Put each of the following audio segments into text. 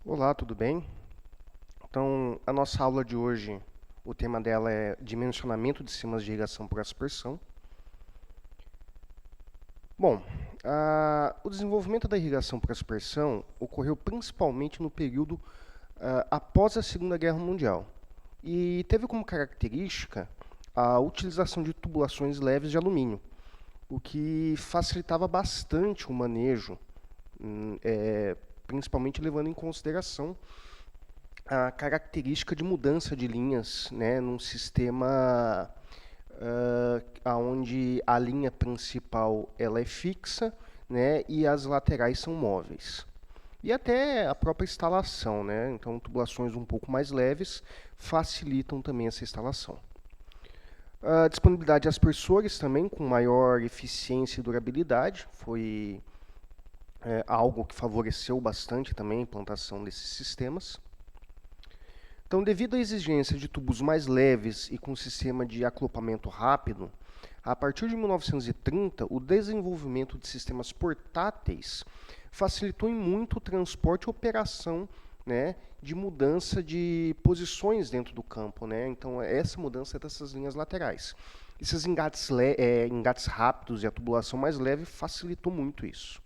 Olá, tudo bem? Então, a nossa aula de hoje, o tema dela é dimensionamento de sistemas de irrigação por aspersão. Bom, o desenvolvimento da irrigação por aspersão ocorreu principalmente no período após a Segunda Guerra Mundial e teve como característica a utilização de tubulações leves de alumínio, o que facilitava bastante o manejo, principalmente levando em consideração a característica de mudança de linhas, né, num sistema onde a linha principal ela é fixa, né, e as laterais são móveis. E até a própria instalação, né? Então, tubulações um pouco mais leves facilitam também essa instalação. A disponibilidade de aspersores também com maior eficiência e durabilidade foi algo que favoreceu bastante também a implantação desses sistemas. Então, devido à exigência de tubos mais leves e com sistema de acoplamento rápido, a partir de 1930, o desenvolvimento de sistemas portáteis facilitou em muito o transporte e operação, né, de mudança de posições dentro do campo, né? Então, essa mudança dessas linhas laterais. Esses engates rápidos e a tubulação mais leve facilitou muito isso.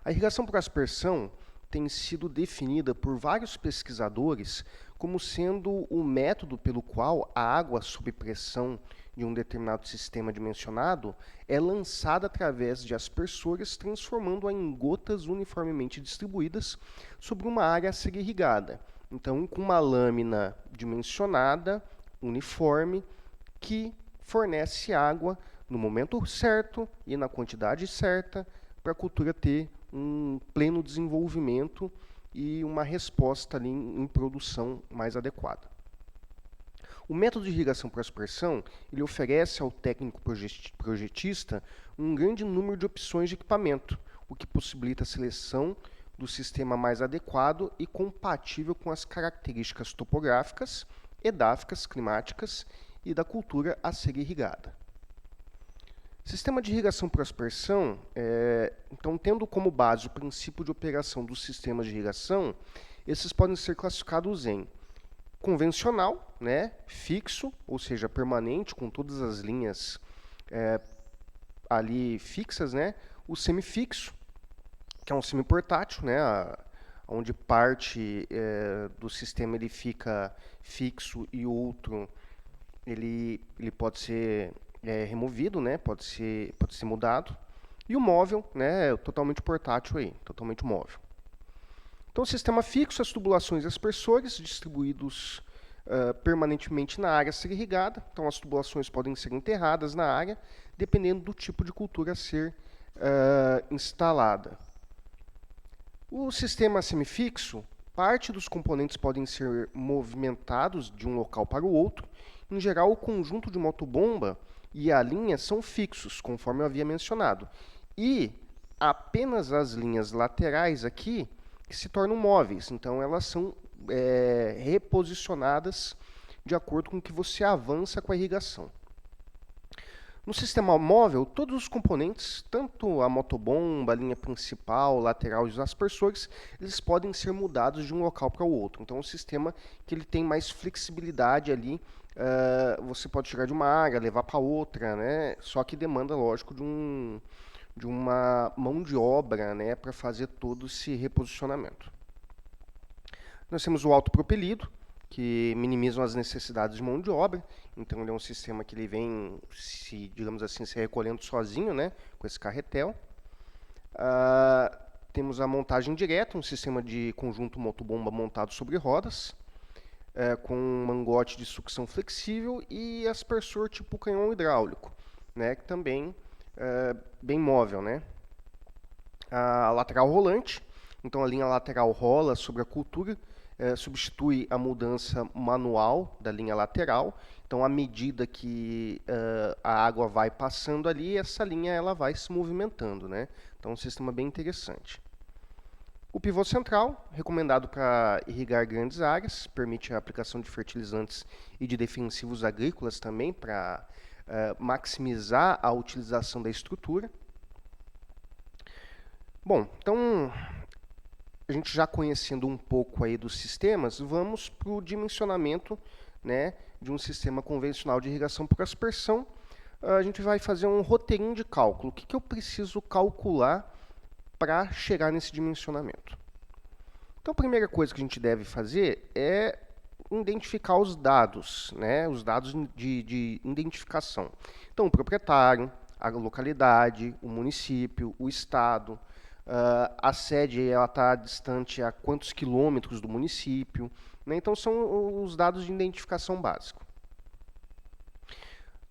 A irrigação por aspersão tem sido definida por vários pesquisadores como sendo o método pelo qual a água sob pressão de um determinado sistema dimensionado é lançada através de aspersores, transformando-a em gotas uniformemente distribuídas sobre uma área a ser irrigada. Então, com uma lâmina dimensionada, uniforme, que fornece água no momento certo e na quantidade certa para a cultura ter um pleno desenvolvimento e uma resposta ali em produção mais adequada. O método de irrigação por aspersão ele oferece ao técnico projetista um grande número de opções de equipamento, o que possibilita a seleção do sistema mais adequado e compatível com as características topográficas, edáficas, climáticas e da cultura a ser irrigada. Sistema de irrigação por aspersão, então, tendo como base o princípio de operação dos sistemas de irrigação, esses podem ser classificados em convencional, né, fixo, ou seja, permanente, com todas as linhas ali fixas, né, o semifixo, que é um semiportátil, né, onde parte do sistema ele fica fixo e outro ele pode ser removido, né? Pode ser mudado. E o móvel, né? Totalmente portátil aí, totalmente móvel. Então, o sistema fixo, as tubulações e aspersores distribuídos permanentemente na área a ser irrigada. Então, as tubulações podem ser enterradas na área, dependendo do tipo de cultura a ser instalada. O sistema semifixo, parte dos componentes podem ser movimentados de um local para o outro. Em geral, o conjunto de motobomba e a linha são fixos, conforme eu havia mencionado. E apenas as linhas laterais aqui que se tornam móveis. Então, elas são reposicionadas de acordo com o que você avança com a irrigação. No sistema móvel, todos os componentes, tanto a motobomba, a linha principal, lateral e os aspersores, eles podem ser mudados de um local para o outro. Então, é um sistema que ele tem mais flexibilidade ali. Você pode tirar de uma área, levar para outra, né? Só que demanda, lógico, de uma mão de obra, né, para fazer todo esse reposicionamento. Nós temos o autopropelido, que minimizam as necessidades de mão de obra. Então, ele é um sistema que ele vem, digamos assim, se recolhendo sozinho, né, com esse carretel. Temos a montagem direta, um sistema de conjunto motobomba montado sobre rodas, com um mangote de sucção flexível e aspersor tipo canhão hidráulico, né, que também bem móvel, né. A lateral rolante, então a linha lateral rola sobre a cultura, substitui a mudança manual da linha lateral. Então, à medida que a água vai passando ali, essa linha ela vai se movimentando, né? Então, é um sistema bem interessante. O pivô central, recomendado para irrigar grandes áreas, permite a aplicação de fertilizantes e de defensivos agrícolas também para maximizar a utilização da estrutura. Bom, então a gente já conhecendo um pouco aí dos sistemas, vamos para o dimensionamento, né, de um sistema convencional de irrigação por aspersão. A gente vai fazer um roteirinho de cálculo. O que, que eu preciso calcular para chegar nesse dimensionamento? Então, a primeira coisa que a gente deve fazer é identificar os dados, né, os dados de identificação. Então, o proprietário, a localidade, o município, o estado, a sede está distante a quantos quilômetros do município, né? Então, são os dados de identificação básico.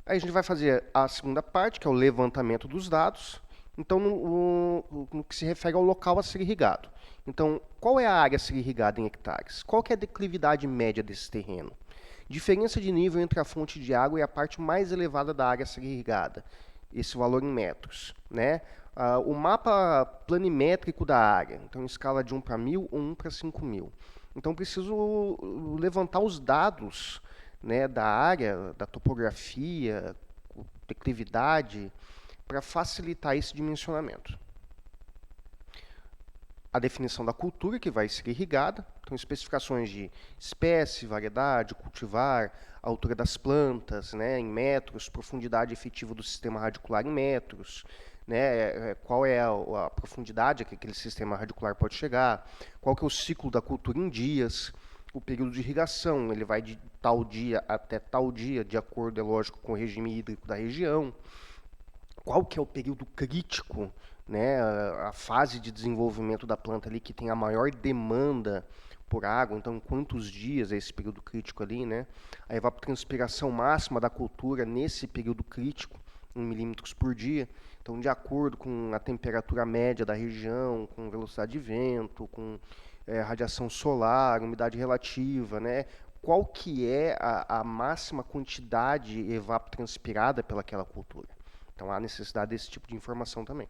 Aí a gente vai fazer a segunda parte, que é o levantamento dos dados. Então, no que se refere ao local a ser irrigado. Então, qual é a área a ser irrigada em hectares? Qual que é a declividade média desse terreno? Diferença de nível entre a fonte de água e a parte mais elevada da área a ser irrigada. Esse valor em metros, né? O mapa planimétrico da área. Então, em escala de 1 para 1.000 ou 1 para 5.000. Então, preciso levantar os dados, né, da área, da topografia, declividade, para facilitar esse dimensionamento. A definição da cultura que vai ser irrigada, então especificações de espécie, variedade, cultivar, a altura das plantas, né, em metros, profundidade efetiva do sistema radicular em metros, né, qual é a profundidade que aquele sistema radicular pode chegar, qual que é o ciclo da cultura em dias, o período de irrigação, ele vai de tal dia até tal dia, de acordo, é lógico, com o regime hídrico da região, qual que é o período crítico, né, a fase de desenvolvimento da planta ali que tem a maior demanda por água, então quantos dias é esse período crítico ali, né? A evapotranspiração máxima da cultura nesse período crítico, em milímetros por dia. Então, de acordo com a temperatura média da região, com velocidade de vento, com radiação solar, umidade relativa, né? Qual que é a máxima quantidade evapotranspirada pelaquela cultura? Então, há necessidade desse tipo de informação também.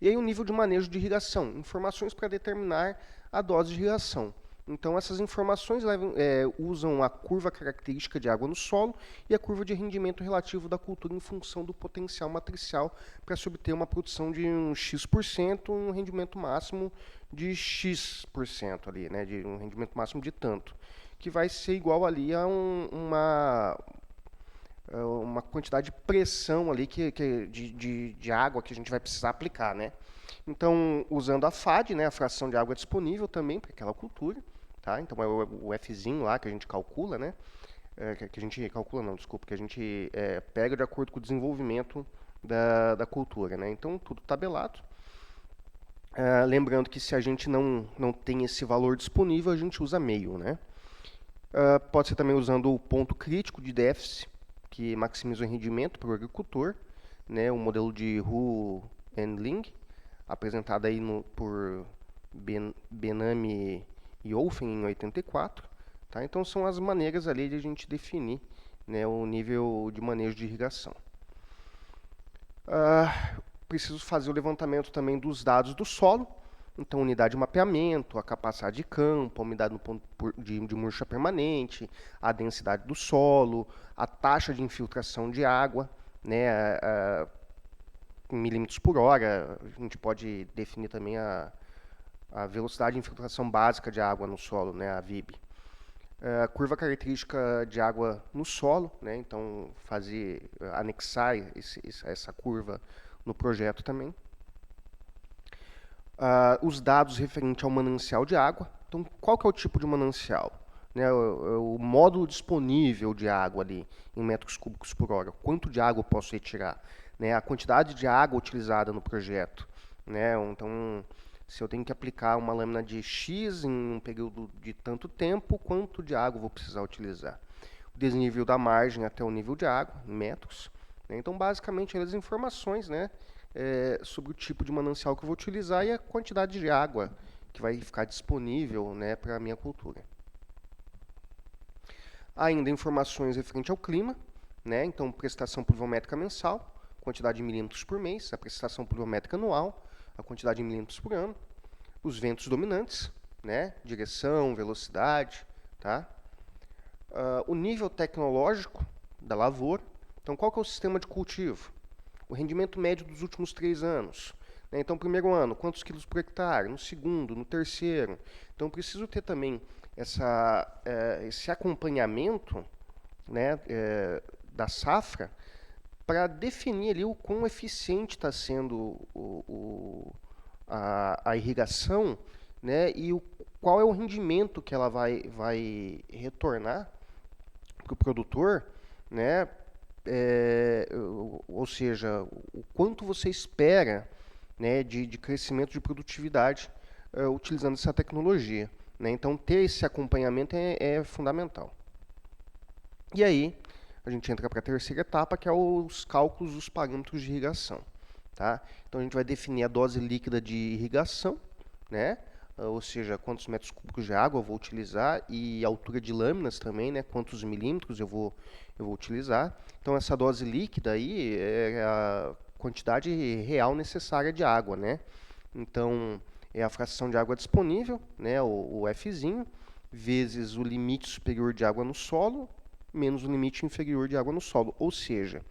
E aí o nível de manejo de irrigação, informações para determinar a dose de irrigação. Então essas informações usam a curva característica de água no solo e a curva de rendimento relativo da cultura em função do potencial matricial para se obter uma produção de um X%, um rendimento máximo de X% ali, né, de um rendimento máximo de tanto, que vai ser igual ali a uma quantidade de pressão ali de água que a gente vai precisar aplicar, né? Então, usando a FAD, né, a fração de água disponível também para aquela cultura, tá? Então, é o Fzinho lá que a gente calcula, né? Que a gente calcula, não, desculpa, que a gente pega de acordo com o desenvolvimento da cultura, né? Então, tudo tabelado. Lembrando que se a gente não tem esse valor disponível, a gente usa meio, né? Pode ser também usando o ponto crítico de déficit, que maximiza o rendimento para o agricultor, né, o modelo de Hu e Ling, apresentado aí por Benami e Olfen em 84. Tá? Então são as maneiras ali de a gente definir, né, o nível de manejo de irrigação. Preciso fazer o levantamento também dos dados do solo. Então, unidade de mapeamento, a capacidade de campo, a umidade no ponto de murcha permanente, a densidade do solo, a taxa de infiltração de água, né, em milímetros por hora. A gente pode definir também a velocidade de infiltração básica de água no solo, né, a VIB. A curva característica de água no solo, né, então anexar essa curva no projeto também. Os dados referentes ao manancial de água. Então, qual que é o tipo de manancial? Né, o módulo disponível de água ali, em metros cúbicos por hora. Quanto de água eu posso retirar? Né, a quantidade de água utilizada no projeto. Né, então, se eu tenho que aplicar uma lâmina de X em um período de tanto tempo, quanto de água eu vou precisar utilizar? O desnível da margem até o nível de água, em metros. Né, então, basicamente, as informações, né, sobre o tipo de manancial que eu vou utilizar e a quantidade de água que vai ficar disponível, né, para a minha cultura. Ainda informações referentes ao clima, né, então prestação pluviométrica mensal, quantidade de milímetros por mês, a prestação pluviométrica anual, a quantidade de milímetros por ano, os ventos dominantes, né, direção, velocidade, tá? O nível tecnológico da lavoura, então qual que é o sistema de cultivo? O rendimento médio dos últimos 3 anos, né? Então, primeiro ano, quantos quilos por hectare? No segundo, no terceiro. Então, preciso ter também esse acompanhamento, né, da safra para definir ali o quão eficiente está sendo a irrigação, né, e qual é o rendimento que ela vai retornar para o produtor, né, ou seja, o quanto você espera, né, de crescimento de produtividade utilizando essa tecnologia, né? Então, ter esse acompanhamento é fundamental. E aí, a gente entra para a terceira etapa, que é os cálculos dos parâmetros de irrigação. Tá? Então, a gente vai definir a dose líquida de irrigação, né? Ou seja, quantos metros cúbicos de água eu vou utilizar e altura de lâminas também, né? Quantos milímetros eu vou utilizar. Então, essa dose líquida aí é a quantidade real necessária de água, né? Então, é a fração de água disponível, né? O Fzinho, vezes o limite superior de água no solo, menos o limite inferior de água no solo. Ou seja,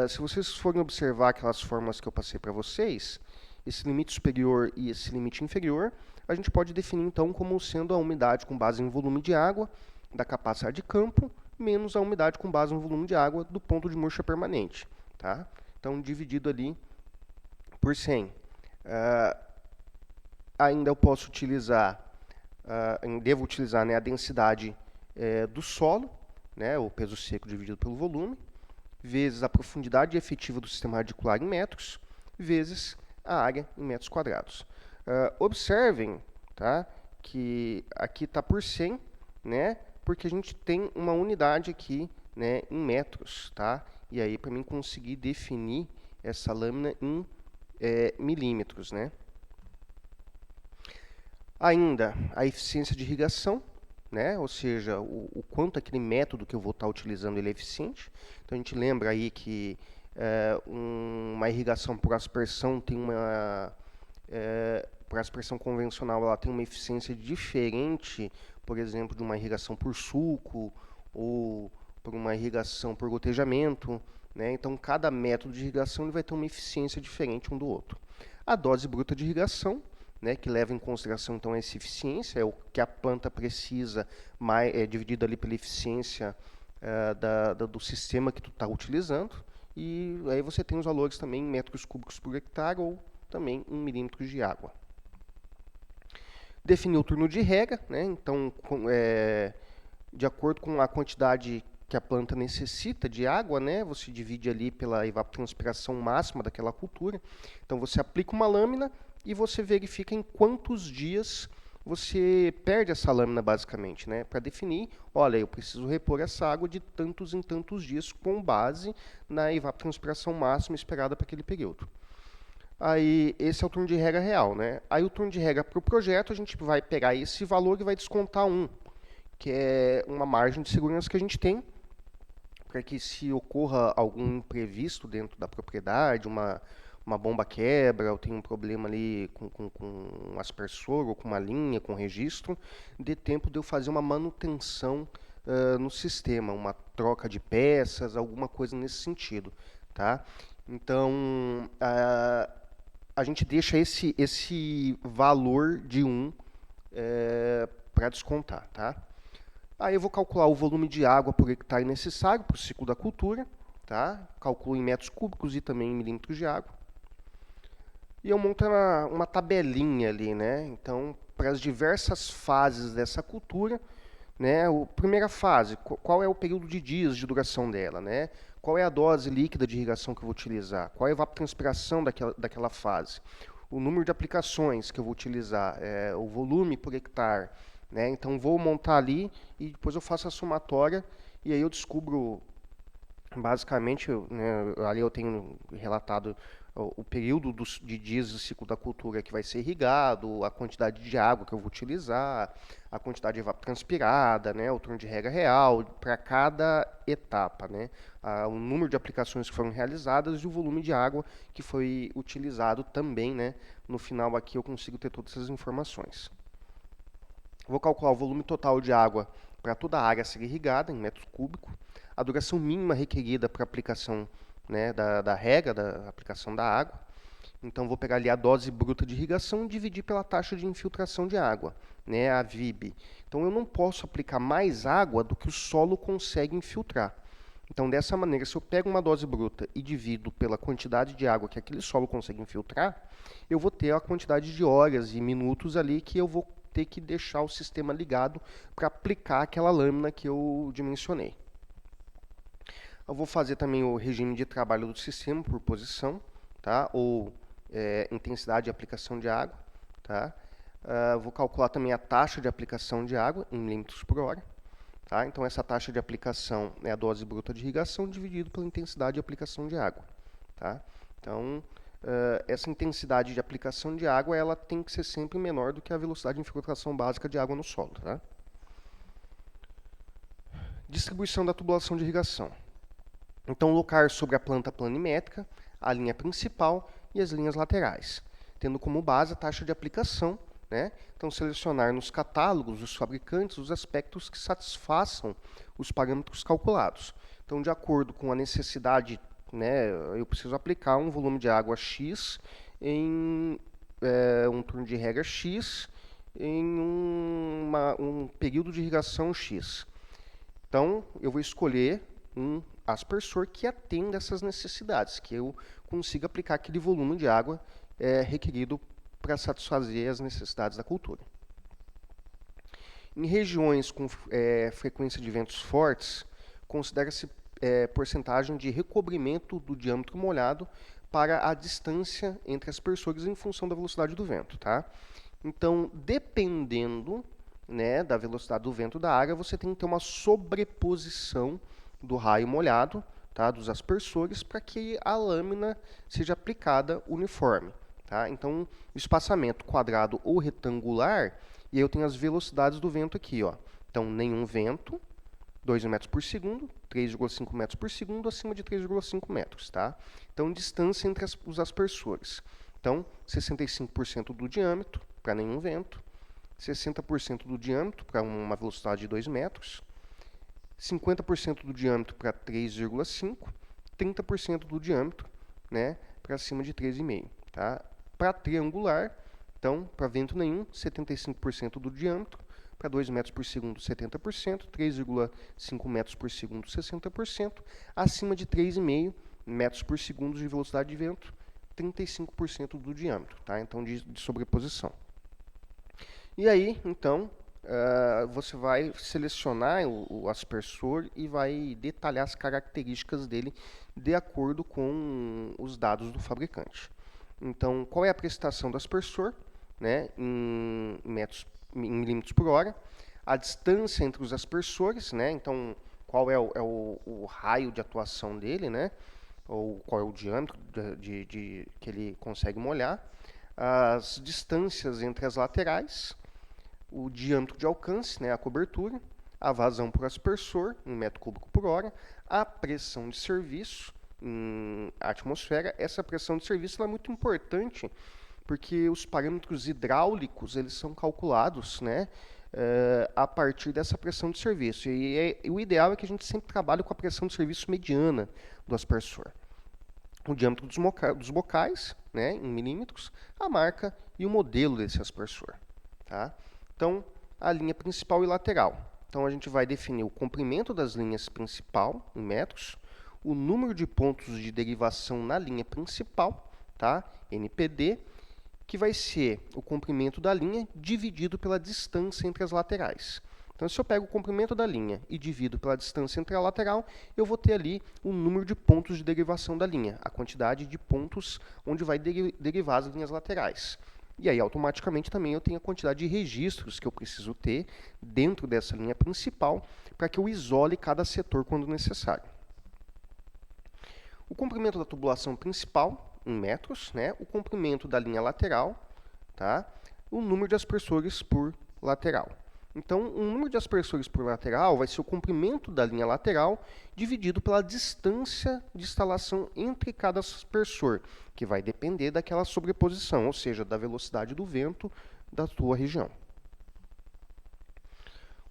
se vocês forem observar aquelas fórmulas que eu passei para vocês, esse limite superior e esse limite inferior, a gente pode definir então como sendo a umidade com base em volume de água da capacidade de campo, menos a umidade com base em volume de água do ponto de murcha permanente. Tá? Então, dividido ali por 100. Ainda eu posso utilizar, devo utilizar, né, a densidade do solo, né, o peso seco dividido pelo volume, vezes a profundidade efetiva do sistema radicular em metros, vezes a área em metros quadrados. Observem, tá, que aqui está por 100, né, porque a gente tem uma unidade aqui, né, em metros. Tá? E aí, para mim conseguir definir essa lâmina em milímetros. Né? Ainda a eficiência de irrigação, né? Ou seja, o quanto aquele método que eu vou estar utilizando ele é eficiente. Então, a gente lembra aí que uma irrigação por aspersão tem por aspersão convencional, ela tem uma eficiência diferente, por exemplo, de uma irrigação por suco ou por uma irrigação por gotejamento, né? Então, cada método de irrigação ele vai ter uma eficiência diferente um do outro. A dose bruta de irrigação, né, que leva em consideração então essa eficiência, é o que a planta precisa, dividido ali pela eficiência do sistema que tu está utilizando, e aí você tem os valores também em metros cúbicos por hectare ou também em milímetros de água. Definir o turno de rega, né, então de acordo com a quantidade que a planta necessita de água, né, você divide ali pela evapotranspiração máxima daquela cultura. Então você aplica uma lâmina e você verifica em quantos dias você perde essa lâmina, basicamente, né? Para definir, olha, eu preciso repor essa água de tantos em tantos dias com base na evapotranspiração máxima esperada para aquele período. Aí, esse é o turno de rega real, né? Aí, o turno de rega para o projeto, a gente vai pegar esse valor e vai descontar que é uma margem de segurança que a gente tem, para que se ocorra algum imprevisto dentro da propriedade, uma bomba quebra, ou tem um problema ali com um aspersor, ou com uma linha, com registro, dê tempo de eu fazer uma manutenção no sistema, uma troca de peças, alguma coisa nesse sentido. Tá? Então, a gente deixa esse valor de 1 para descontar. Tá? Aí eu vou calcular o volume de água por hectare necessário para o ciclo da cultura. Tá? Calculo em metros cúbicos e também em milímetros de água. E eu monto uma tabelinha ali, né? Então, para as diversas fases dessa cultura, né? Primeira fase, qual é o período de dias de duração dela, né? Qual é a dose líquida de irrigação que eu vou utilizar? Qual é a evapotranspiração daquela fase? O número de aplicações que eu vou utilizar, o volume por hectare, né? Então, vou montar ali e depois eu faço a somatória e aí eu descubro, basicamente, né, ali eu tenho relatado o período de dias do ciclo da cultura que vai ser irrigado, a quantidade de água que eu vou utilizar, a quantidade de evapotranspirada, né, o turno de rega real para cada etapa, né, o número de aplicações que foram realizadas e o volume de água que foi utilizado também, né. No final aqui eu consigo ter todas essas informações. Vou calcular o volume total de água para toda a área a ser irrigada em metros cúbicos, a duração mínima requerida para a aplicação, né, da rega, da aplicação da água, Então, vou pegar ali a dose bruta de irrigação e dividir pela taxa de infiltração de água, né, a VIB. Então, eu não posso aplicar mais água do que o solo consegue infiltrar. Então, dessa maneira, se eu pego uma dose bruta e divido pela quantidade de água que aquele solo consegue infiltrar, eu vou ter a quantidade de horas e minutos ali que eu vou ter que deixar o sistema ligado para aplicar aquela lâmina que eu dimensionei. Eu vou fazer também o regime de trabalho do sistema por posição, tá? Ou intensidade de aplicação de água, tá? Vou calcular também a taxa de aplicação de água em milímetros por hora. Tá? Então, essa taxa de aplicação é a dose bruta de irrigação dividido pela intensidade de aplicação de água. Tá? Então, essa intensidade de aplicação de água ela tem que ser sempre menor do que a velocidade de infiltração básica de água no solo. Tá? Distribuição da tubulação de irrigação. Então, locar sobre a planta planimétrica a linha principal e as linhas laterais, tendo como base a taxa de aplicação, né? Então, selecionar nos catálogos dos fabricantes os aspectos que satisfaçam os parâmetros calculados. Então, de acordo com a necessidade, né, eu preciso aplicar um volume de água X em um turno de rega X em um período de irrigação X. Então, eu vou escolher um aspersor que atenda essas necessidades, que eu consiga aplicar aquele volume de água requerido para satisfazer as necessidades da cultura. Em regiões com frequência de ventos fortes, considera-se porcentagem de recobrimento do diâmetro molhado para a distância entre aspersores em função da velocidade do vento. Tá? Então, dependendo, né, da velocidade do vento da área, você tem que ter uma sobreposição do raio molhado, tá, dos aspersores, para que a lâmina seja aplicada uniforme. Tá? Então, espaçamento quadrado ou retangular, e aí eu tenho as velocidades do vento aqui. Ó. Então, nenhum vento, 2 metros por segundo, 3,5 metros por segundo, acima de 3,5 metros. Tá? Então, distância entre os aspersores. Então, 65% do diâmetro para nenhum vento, 60% do diâmetro para uma velocidade de 2 metros, 50% do diâmetro para 3,5, 30% do diâmetro, né, para acima de 3,5. Tá? Para triangular, então, para vento nenhum, 75% do diâmetro, para 2 metros por segundo, 70%, 3,5 metros por segundo, 60%, acima de 3,5 metros por segundo de velocidade de vento, 35% do diâmetro, tá? Então, de sobreposição. E aí, então, você vai selecionar o aspersor e vai detalhar as características dele de acordo com os dados do fabricante. Então, qual é a prestação do aspersor, né, em milímetros por hora, a distância entre os aspersores, né, então, qual é o raio de atuação dele, né, ou qual é o diâmetro que ele consegue molhar, as distâncias entre as laterais, o diâmetro de alcance, né, a cobertura, a vazão por aspersor, em metro cúbico por hora, a pressão de serviço em atmosfera. Essa pressão de serviço é muito importante porque os parâmetros hidráulicos eles são calculados, né, a partir dessa pressão de serviço. E o ideal é que a gente sempre trabalhe com a pressão de serviço mediana do aspersor. O diâmetro dos bocais, né, em milímetros, a marca e o modelo desse aspersor. Tá? Então, a linha principal e lateral. Então, a gente vai definir o comprimento das linhas principal, em metros, o número de pontos de derivação na linha principal, tá? NPD, que vai ser o comprimento da linha dividido pela distância entre as laterais. Então, se eu pego o comprimento da linha e divido pela distância entre a lateral, eu vou ter ali o número de pontos de derivação da linha, a quantidade de pontos onde vai derivar as linhas laterais. E aí, automaticamente, também eu tenho a quantidade de registros que eu preciso ter dentro dessa linha principal para que eu isole cada setor quando necessário. O comprimento da tubulação principal, em metros, né? O comprimento da linha lateral, tá? O número de aspersores por lateral. Então, o número de aspersores por lateral vai ser o comprimento da linha lateral dividido pela distância de instalação entre cada aspersor, que vai depender daquela sobreposição, ou seja, da velocidade do vento da tua região.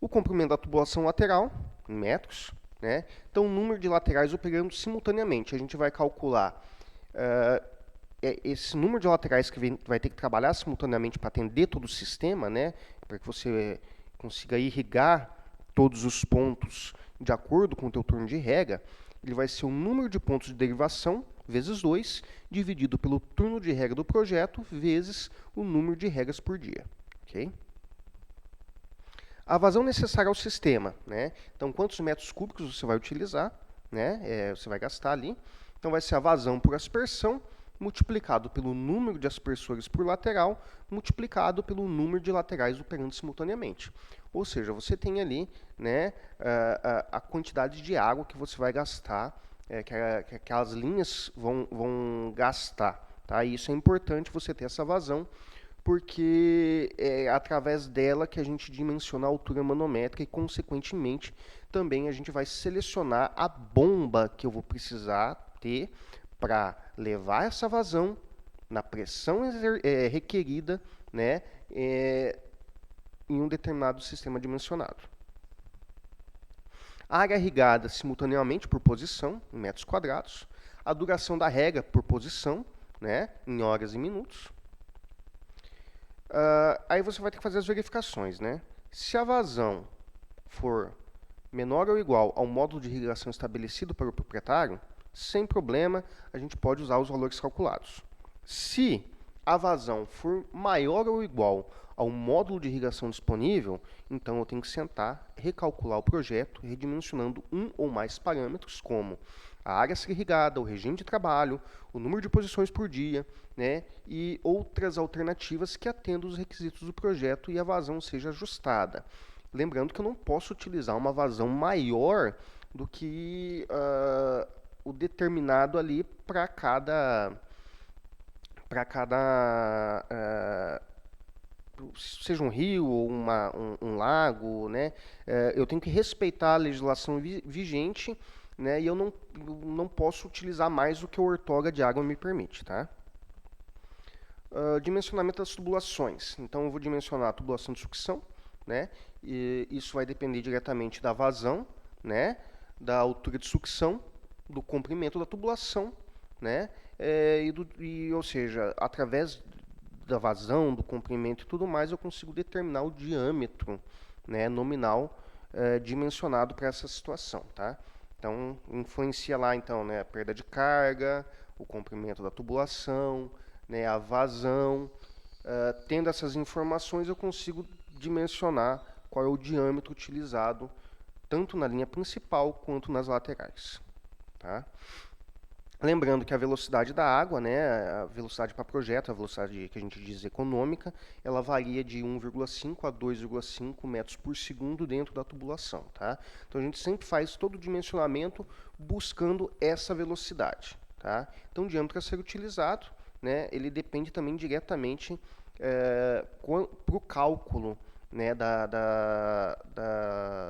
O comprimento da tubulação lateral, em metros, né? Então, o número de laterais operando simultaneamente. A gente vai calcular esse número de laterais que vai ter que trabalhar simultaneamente para atender todo o sistema, né, para que você consiga irrigar todos os pontos de acordo com o teu turno de rega, ele vai ser o número de pontos de derivação vezes 2, dividido pelo turno de rega do projeto, vezes o número de regas por dia. Ok? A vazão necessária ao sistema, né? Então, quantos metros cúbicos você vai utilizar, né? Você vai gastar ali. Então, vai ser a vazão por aspersão, multiplicado pelo número de aspersores por lateral, multiplicado pelo número de laterais operando simultaneamente. Ou seja, você tem ali, né, a quantidade de água que você vai gastar, que aquelas linhas vão gastar. Tá? E isso é importante você ter essa vazão, porque é através dela que a gente dimensiona a altura manométrica e, consequentemente, também a gente vai selecionar a bomba que eu vou precisar ter para levar essa vazão na pressão requerida, né, em um determinado sistema dimensionado. A área irrigada simultaneamente por posição, em metros quadrados. A duração da rega por posição, né, em horas e minutos. Aí você vai ter que fazer as verificações, né? Se a vazão for menor ou igual ao módulo de irrigação estabelecido para o proprietário, sem problema, a gente pode usar os valores calculados. Se a vazão for maior ou igual ao módulo de irrigação disponível, então eu tenho que sentar, recalcular o projeto, redimensionando um ou mais parâmetros, como a área a ser irrigada, o regime de trabalho, o número de posições por dia, né, e outras alternativas que atendam os requisitos do projeto e a vazão seja ajustada. Lembrando que eu não posso utilizar uma vazão maior do que o determinado ali para cada seja um rio ou um lago, né? Eu tenho que respeitar a legislação vigente, né? E eu não posso utilizar mais do que a ortoga de água me permite, tá? Dimensionamento das tubulações. Então, eu vou dimensionar a tubulação de sucção, né? E isso vai depender diretamente da vazão, né? Da altura de sucção, do comprimento da tubulação, né? Ou seja, através da vazão, do comprimento e tudo mais, eu consigo determinar o diâmetro, né, nominal dimensionado para essa situação, tá? Então, influencia lá, então, né, a perda de carga, o comprimento da tubulação, né, a vazão. Tendo essas informações, eu consigo dimensionar qual é o diâmetro utilizado tanto na linha principal quanto nas laterais, tá? Lembrando que a velocidade da água, né, a velocidade para projeto, a velocidade que a gente diz econômica, ela varia de 1,5 a 2,5 metros por segundo dentro da tubulação, tá? Então a gente sempre faz todo o dimensionamento buscando essa velocidade, tá? Então o diâmetro a ser utilizado, né, ele depende também diretamente para o cálculo, né,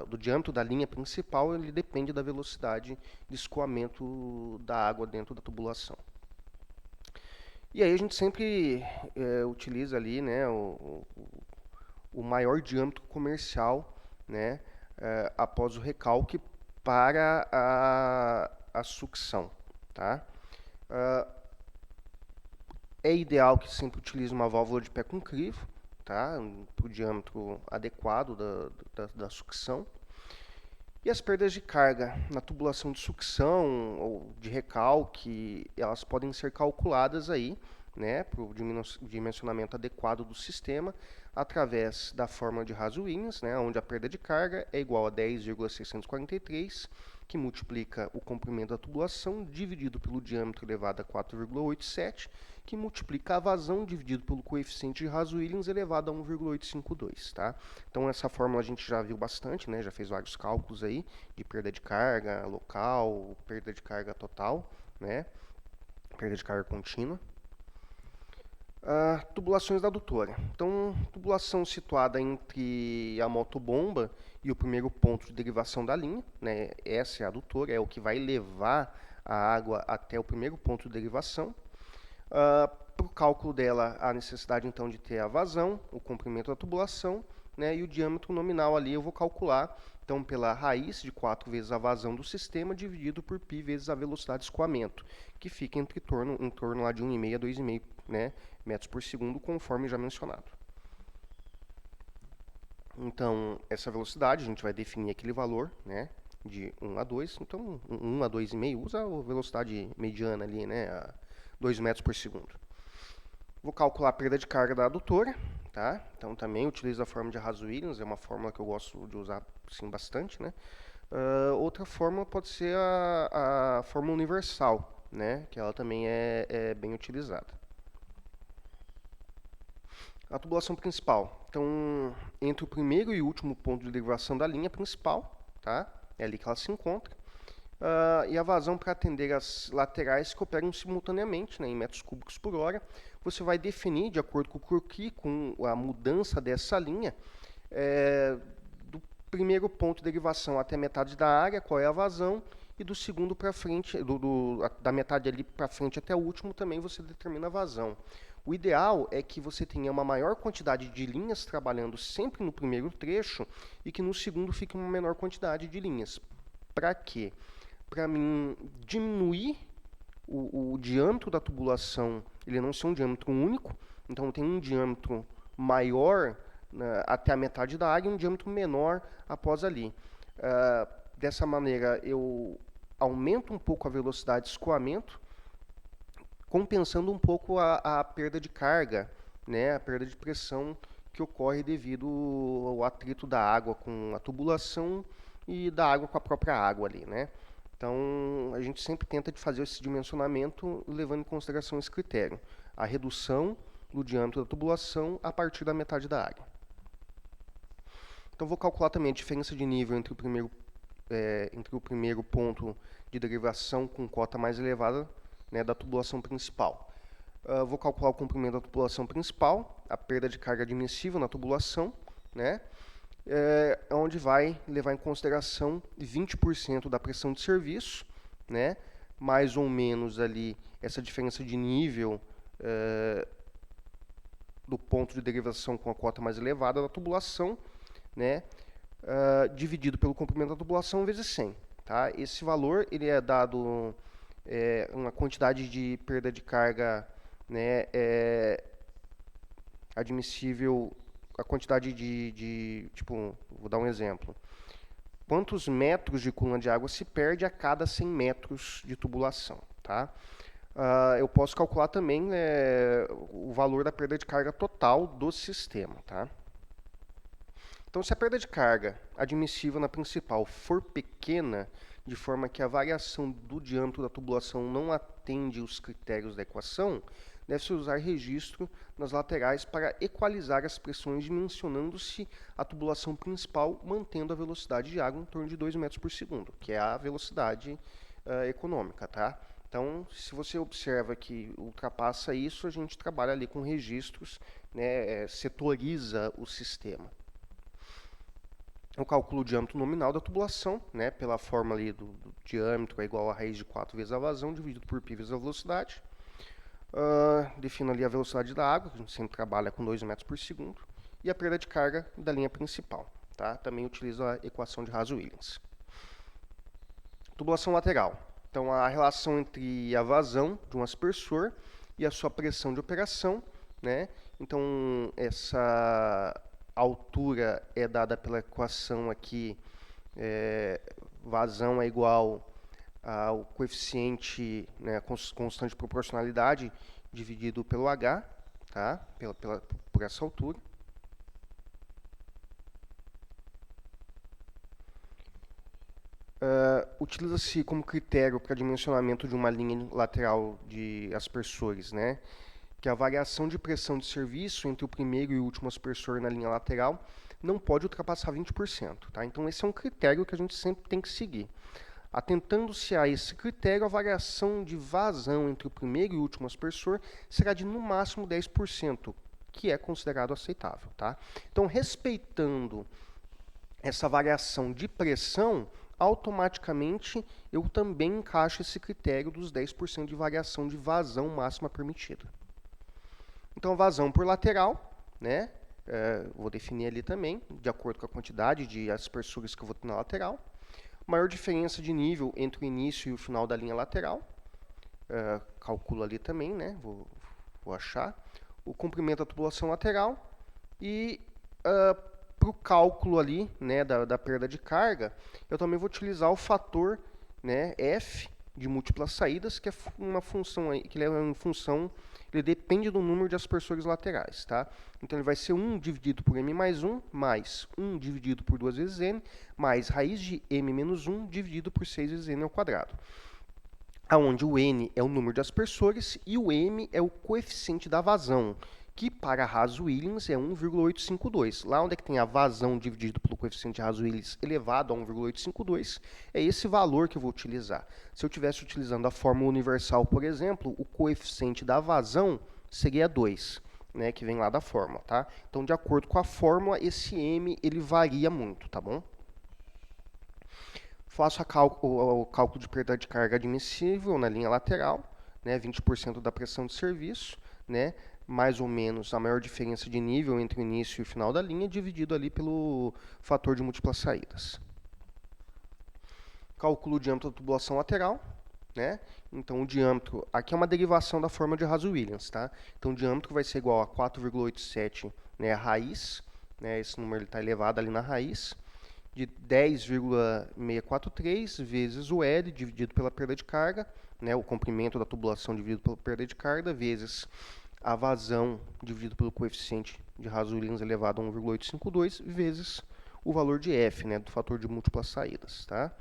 do diâmetro da linha principal, ele depende da velocidade de escoamento da água dentro da tubulação. E aí a gente sempre utiliza ali, né, o maior diâmetro comercial, né, após o recalque para a sucção, tá? É ideal que sempre utilize uma válvula de pé com crivo, tá? Para o diâmetro adequado da sucção. E as perdas de carga na tubulação de sucção ou de recalque, elas podem ser calculadas aí, né, para o dimensionamento adequado do sistema, através da fórmula de Haas-Williams, né, onde a perda de carga é igual a 10,643, que multiplica o comprimento da tubulação dividido pelo diâmetro elevado a 4,87, que multiplica a vazão dividido pelo coeficiente de Haas-Williams elevado a 1,852, tá? Então essa fórmula a gente já viu bastante, né? Já fez vários cálculos aí de perda de carga local, perda de carga total, né? Perda de carga contínua. Tubulações da adutora. Então, tubulação situada entre a motobomba e o primeiro ponto de derivação da linha, né? Essa é a adutora, é o que vai levar a água até o primeiro ponto de derivação. Para o cálculo dela, a necessidade então de ter a vazão, o comprimento da tubulação, né, e o diâmetro nominal ali eu vou calcular, então, pela raiz de 4 vezes a vazão do sistema dividido por π vezes a velocidade de escoamento, que fica em torno lá de 1,5 a 2,5, né, metros por segundo, conforme já mencionado. Então, essa velocidade, a gente vai definir aquele valor, né, de 1 a 2. Então, 1 a 2,5 usa a velocidade mediana ali, né, a 2 metros por segundo. Vou calcular a perda de carga da adutora, tá? Então, também utilizo a fórmula de Arrhaz-Williams, é uma fórmula que eu gosto de usar, sim, bastante, né? Outra fórmula pode ser a fórmula universal, né, que ela também é bem utilizada. A tubulação principal. Então, entre o primeiro e o último ponto de derivação da linha principal, tá? É ali que ela se encontra. E a vazão para atender as laterais que operam simultaneamente, né, em metros cúbicos por hora. Você vai definir, de acordo com o croquis, com a mudança dessa linha, do primeiro ponto de derivação até metade da área, qual é a vazão, e do segundo para frente, da metade ali para frente até o último, também você determina a vazão. O ideal é que você tenha uma maior quantidade de linhas trabalhando sempre no primeiro trecho e que no segundo fique uma menor quantidade de linhas. Para quê? Para mim diminuir o diâmetro da tubulação, ele não ser um diâmetro único, então tem um diâmetro maior, né, até a metade da área e um diâmetro menor após ali. Dessa maneira eu aumento um pouco a velocidade de escoamento, compensando um pouco a perda de carga, né, a perda de pressão que ocorre devido ao atrito da água com a tubulação e da água com a própria água ali, né? Então, a gente sempre tenta de fazer esse dimensionamento levando em consideração esse critério, a redução do diâmetro da tubulação a partir da metade da área. Então, vou calcular também a diferença de nível entre o primeiro ponto de derivação com cota mais elevada, né, da tubulação principal. Vou calcular o comprimento da tubulação principal, a perda de carga admissível na tubulação, né, onde vai levar em consideração 20% da pressão de serviço, né, mais ou menos ali essa diferença de nível do ponto de derivação com a cota mais elevada da tubulação, né, dividido pelo comprimento da tubulação vezes 100. Tá? Esse valor ele é dado uma quantidade de perda de carga, né, admissível, a quantidade tipo, vou dar um exemplo. Quantos metros de coluna de água se perde a cada 100 metros de tubulação, tá? Eu posso calcular também o valor da perda de carga total do sistema, tá? Então, se a perda de carga admissível na principal for pequena, de forma que a variação do diâmetro da tubulação não atende os critérios da equação, deve-se usar registro nas laterais para equalizar as pressões, dimensionando-se a tubulação principal, mantendo a velocidade de água em torno de 2 metros por segundo, que é a velocidade econômica, tá? Então, se você observa que ultrapassa isso, a gente trabalha ali com registros, né, setoriza o sistema. Eu calculo o diâmetro nominal da tubulação, né, pela fórmula ali do diâmetro é igual a raiz de 4 vezes a vazão, dividido por π vezes a velocidade. Defino ali a velocidade da água, que a gente sempre trabalha com 2 metros por segundo, e a perda de carga da linha principal. Tá? Também utilizo a equação de Arrhaz-Williams. Tubulação lateral. Então, a relação entre a vazão de um aspersor e a sua pressão de operação, né? Então, essa altura é dada pela equação aqui, vazão é igual ao coeficiente, né, constante de proporcionalidade dividido pelo H, tá? Por essa altura. Utiliza-se como critério para dimensionamento de uma linha lateral de aspersores, né, que a variação de pressão de serviço entre o primeiro e o último aspersor na linha lateral não pode ultrapassar 20%. Tá? Então, esse é um critério que a gente sempre tem que seguir. Atentando-se a esse critério, a variação de vazão entre o primeiro e o último aspersor será de, no máximo, 10%, que é considerado aceitável. Tá? Então, respeitando essa variação de pressão, automaticamente eu também encaixo esse critério dos 10% de variação de vazão máxima permitida. Então, vazão por lateral, né? vou definir ali também, de acordo com a quantidade de aspersores que eu vou ter na lateral. Maior diferença de nível entre o início e o final da linha lateral. Calculo ali também, né? Vou achar. O comprimento da tubulação lateral. E para o cálculo ali, né, da perda de carga, eu também vou utilizar o fator, né, F de múltiplas saídas, que é uma função aí, que ele é uma função, ele depende do número de aspersores laterais, tá? Então ele vai ser 1 dividido por m mais 1, mais 1 dividido por 2 vezes n, mais raiz de m menos 1 dividido por 6 vezes n ao quadrado. Onde o n é o número de aspersores e o m é o coeficiente da vazão, que para Haas-Williams é 1,852. Lá onde é que tem a vazão dividido pelo coeficiente de Haas-Williams elevado a 1,852, é esse valor que eu vou utilizar. Se eu estivesse utilizando a fórmula universal, por exemplo, o coeficiente da vazão seria 2, né, que vem lá da fórmula, tá? Então, de acordo com a fórmula, esse m ele varia muito, tá bom? Faço o cálculo de perda de carga admissível na linha lateral, né, 20% da pressão de serviço, né, mais ou menos a maior diferença de nível entre o início e o final da linha, dividido ali pelo fator de múltiplas saídas. Calculo o diâmetro da tubulação lateral, né? Então, o diâmetro, aqui é uma derivação da fórmula de Haas-Williams, tá? Então, o diâmetro vai ser igual a 4,87, né, a raiz, né, esse número está elevado ali na raiz, de 10,643 vezes o L dividido pela perda de carga, né, o comprimento da tubulação dividido pela perda de carga, vezes a vazão dividido pelo coeficiente de Haas-Williams elevado a 1,852, vezes o valor de F, né, do fator de múltiplas saídas, tá?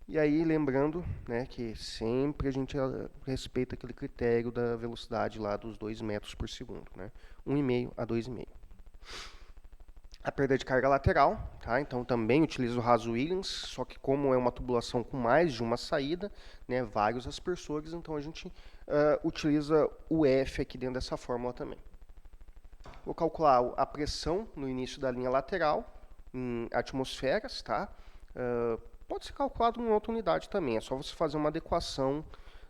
E aí, lembrando, né, que sempre a gente respeita aquele critério da velocidade lá dos 2 metros por segundo, né? 1,5 a 2,5. A perda de carga lateral, tá? Então também utilizo o Haas-Williams, só que como é uma tubulação com mais de uma saída, né, vários aspersores, então a gente utiliza o F aqui dentro dessa fórmula também. Vou calcular a pressão no início da linha lateral em atmosferas, tá? Pode ser calculado em outra unidade também, é só você fazer uma adequação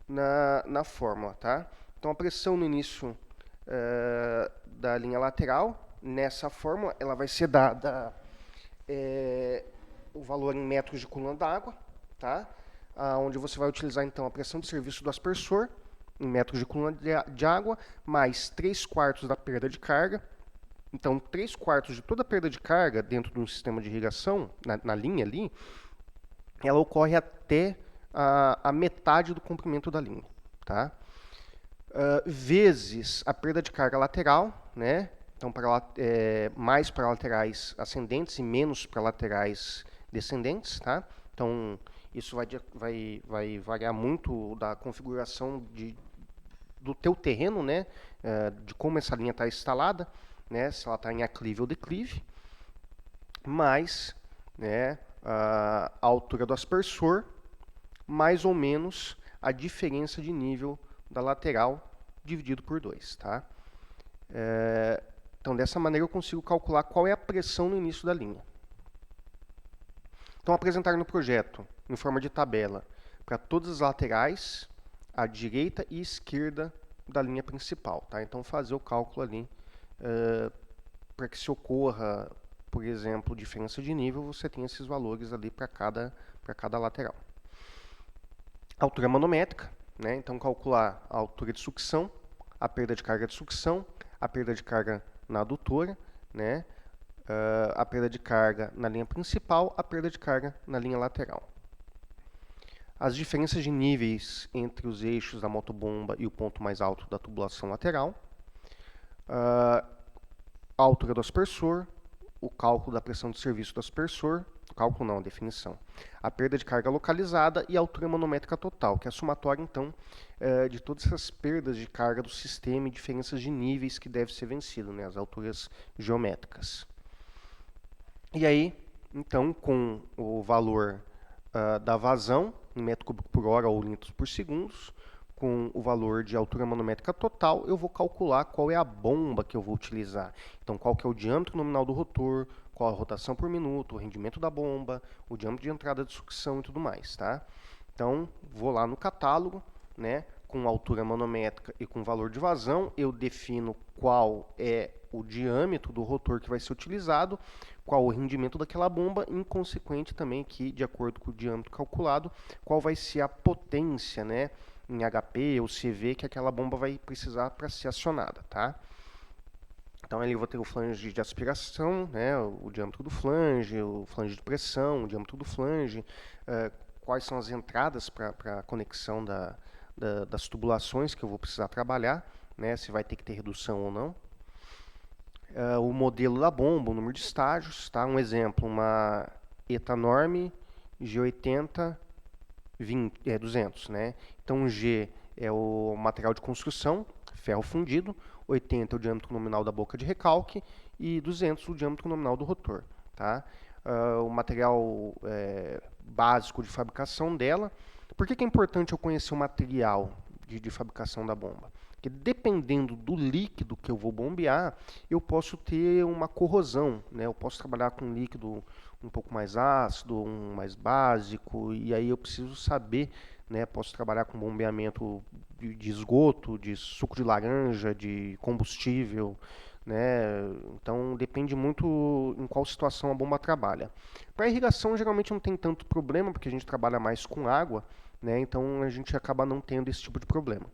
na fórmula, tá? Então a pressão no início da linha lateral, nessa fórmula, ela vai ser dada o valor em metros de coluna d'água, tá? Onde você vai utilizar, então, a pressão de serviço do aspersor, em metros de coluna de água, mais 3/4 da perda de carga. Então, 3/4 de toda a perda de carga dentro de um sistema de irrigação, na linha ali, ela ocorre até a metade do comprimento da linha, tá? Vezes a perda de carga lateral, né? Então, mais para laterais ascendentes e menos para laterais descendentes, tá? Então, isso vai variar muito da configuração do teu terreno, né? De como essa linha está instalada, né? Se ela está em aclive ou declive, mais, né, a altura do aspersor, mais ou menos a diferença de nível da lateral dividido por 2, tá? Então, dessa maneira eu consigo calcular qual é a pressão no início da linha. Então, apresentar no projeto, em forma de tabela, para todas as laterais, à direita e esquerda da linha principal, tá? Então, fazer o cálculo ali, para que se ocorra, por exemplo, diferença de nível, você tem esses valores ali para cada lateral. Altura manométrica, né? Então, calcular a altura de sucção, a perda de carga de sucção, a perda de carga na adutora, né? A perda de carga na linha principal, a perda de carga na linha lateral. As diferenças de níveis entre os eixos da motobomba e o ponto mais alto da tubulação lateral. A altura do aspersor, o cálculo da pressão de serviço do aspersor, cálculo não, a definição. A perda de carga localizada e a altura manométrica total, que é a somatória, então, de todas essas perdas de carga do sistema e diferenças de níveis que deve ser vencido, né, as alturas geométricas. E aí, então, com o valor da vazão, em metro cúbico por hora ou litros por segundo, com o valor de altura manométrica total, eu vou calcular qual é a bomba que eu vou utilizar. Então, qual que é o diâmetro nominal do rotor, qual a rotação por minuto, o rendimento da bomba, o diâmetro de entrada de sucção e tudo mais, tá? Então, vou lá no catálogo, né, com altura manométrica e com valor de vazão, eu defino qual é o diâmetro do rotor que vai ser utilizado, qual o rendimento daquela bomba, inconsequente também aqui, de acordo com o diâmetro calculado, qual vai ser a potência, né, em HP ou CV que aquela bomba vai precisar para ser acionada, tá? Então ali eu vou ter o flange de aspiração, né, o diâmetro do flange, o flange de pressão, o diâmetro do flange, quais são as entradas para a conexão das tubulações que eu vou precisar trabalhar, né, se vai ter que ter redução ou não. O modelo da bomba, o número de estágios, tá? Um exemplo, uma Etanorm G80 200, né? Então G é o material de construção, ferro fundido, 80 é o diâmetro nominal da boca de recalque e 200 o diâmetro nominal do rotor, tá? O material básico de fabricação dela. Por que é importante eu conhecer o material de fabricação da bomba? Porque dependendo do líquido que eu vou bombear, eu posso ter uma corrosão, né? Eu posso trabalhar com um líquido um pouco mais ácido, um mais básico, e aí eu preciso saber, né? Posso trabalhar com bombeamento de esgoto, de suco de laranja, de combustível, né? Então depende muito em qual situação a bomba trabalha. Para irrigação geralmente não tem tanto problema, porque a gente trabalha mais com água, né? Então a gente acaba não tendo esse tipo de problema.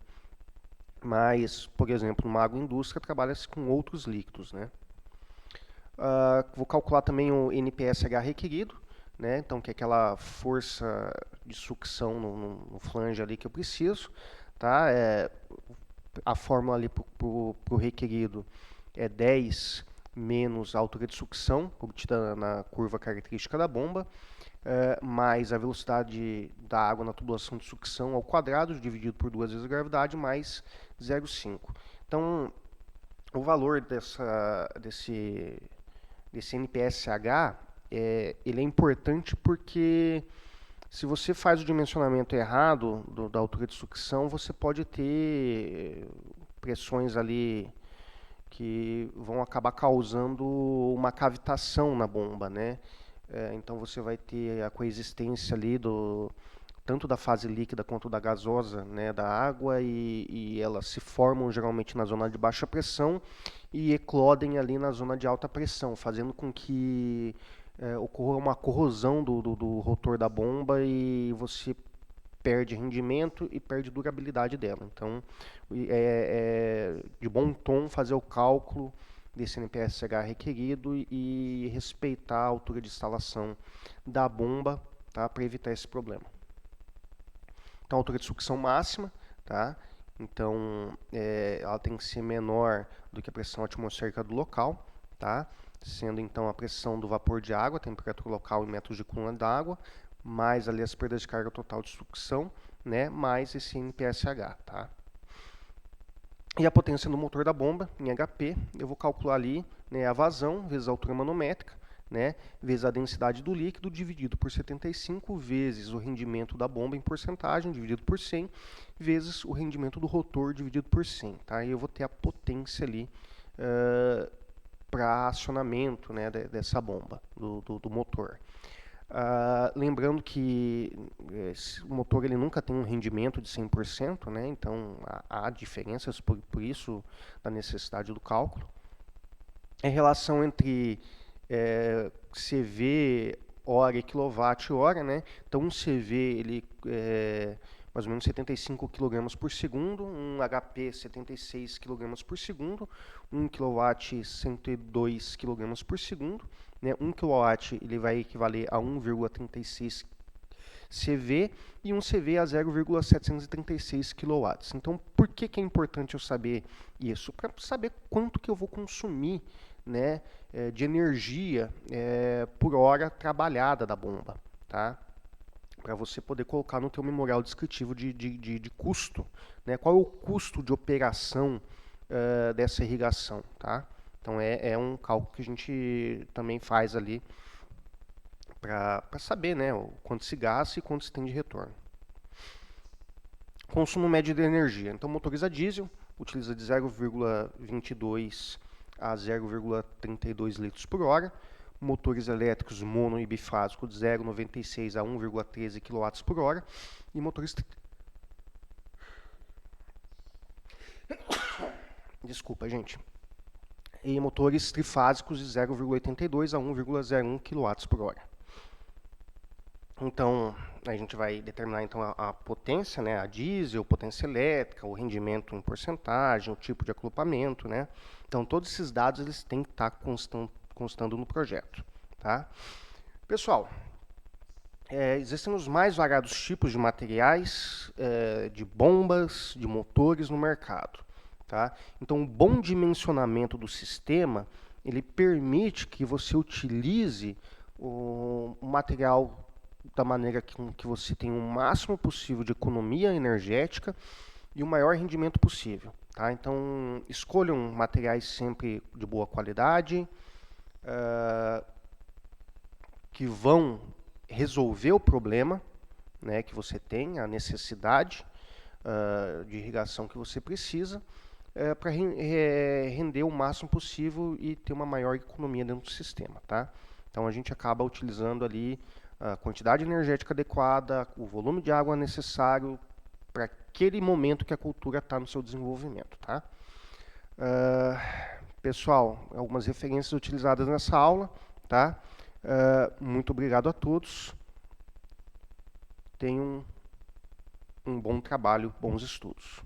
Mas, por exemplo, numa agroindústria trabalha-se com outros líquidos, né? Vou calcular também o NPSH requerido, né? Então, que é aquela força de sucção no flange ali que eu preciso, tá? A fórmula ali para o requerido é 10 menos a altura de sucção, obtida na curva característica da bomba, mais a velocidade da água na tubulação de sucção ao quadrado, dividido por 2 vezes a gravidade, mais 0,5. Então, o valor desse NPSH, ele é importante porque se você faz o dimensionamento errado da altura de sucção, você pode ter pressões ali que vão acabar causando uma cavitação na bomba, né? Então você vai ter a coexistência ali tanto da fase líquida quanto da gasosa, né, da água, e elas se formam geralmente na zona de baixa pressão e eclodem ali na zona de alta pressão, fazendo com que ocorra uma corrosão do rotor da bomba e você perde rendimento e perde durabilidade dela. Então, é de bom tom fazer o cálculo desse NPSH requerido e respeitar a altura de instalação da bomba, tá, para evitar esse problema. Então, a altura de sucção máxima, tá? Então, ela tem que ser menor do que a pressão atmosférica do local, tá? Sendo então a pressão do vapor de água, a temperatura local em metros de coluna d'água, mais ali as perdas de carga total de sucção, né? Mais esse NPSH, tá? E a potência do motor da bomba, em HP, eu vou calcular ali, né, a vazão vezes a altura manométrica, né, vezes a densidade do líquido, dividido por 75, vezes o rendimento da bomba em porcentagem, dividido por 100, vezes o rendimento do rotor, dividido por 100. Tá? E eu vou ter a potência ali para acionamento, né, dessa bomba, do motor. Lembrando que o motor ele nunca tem um rendimento de 100%, né? Então há diferenças por isso da necessidade do cálculo. A relação entre CV hora e quilowatt-hora, né? Então um CV ele mais ou menos 75 kg por segundo, um HP 76 kg por segundo, 1 kW 102 kg por segundo, né? 1 kW ele vai equivaler a 1,36 CV e um CV a 0,736 kW. Então, por que é importante eu saber isso? Para saber quanto que eu vou consumir, né, de energia por hora trabalhada da bomba, tá? Para você poder colocar no teu memorial descritivo de custo, né? Qual é o custo de operação dessa irrigação, tá? Então é um cálculo que a gente também faz ali para saber, né, o quanto se gasta e quanto se tem de retorno. Consumo médio de energia. Então motoriza diesel, utiliza de 0,22 a 0,32 litros por hora. Motores elétricos mono e bifásico de 0,96 a 1,13 kW por hora. E motores... Desculpa, gente. e motores trifásicos de 0,82 a 1,01 kW/h. Então, a gente vai determinar então a potência, né, a diesel, potência elétrica, o rendimento em porcentagem, o tipo de acoplamento, né? Então, todos esses dados eles têm que estar constando no projeto, tá? Pessoal, existem os mais variados tipos de materiais, de bombas, de motores no mercado, tá? Então, o bom dimensionamento do sistema, ele permite que você utilize o material da maneira que você tem o máximo possível de economia energética e o maior rendimento possível, tá? Então, escolham materiais sempre de boa qualidade, que vão resolver o problema, né, que você tem, a necessidade de irrigação que você precisa, para render o máximo possível e ter uma maior economia dentro do sistema, tá? Então a gente acaba utilizando ali a quantidade energética adequada, o volume de água necessário para aquele momento que a cultura está no seu desenvolvimento, tá? Pessoal, algumas referências utilizadas nessa aula, tá? Muito obrigado a todos. Tenham um bom trabalho, bons estudos.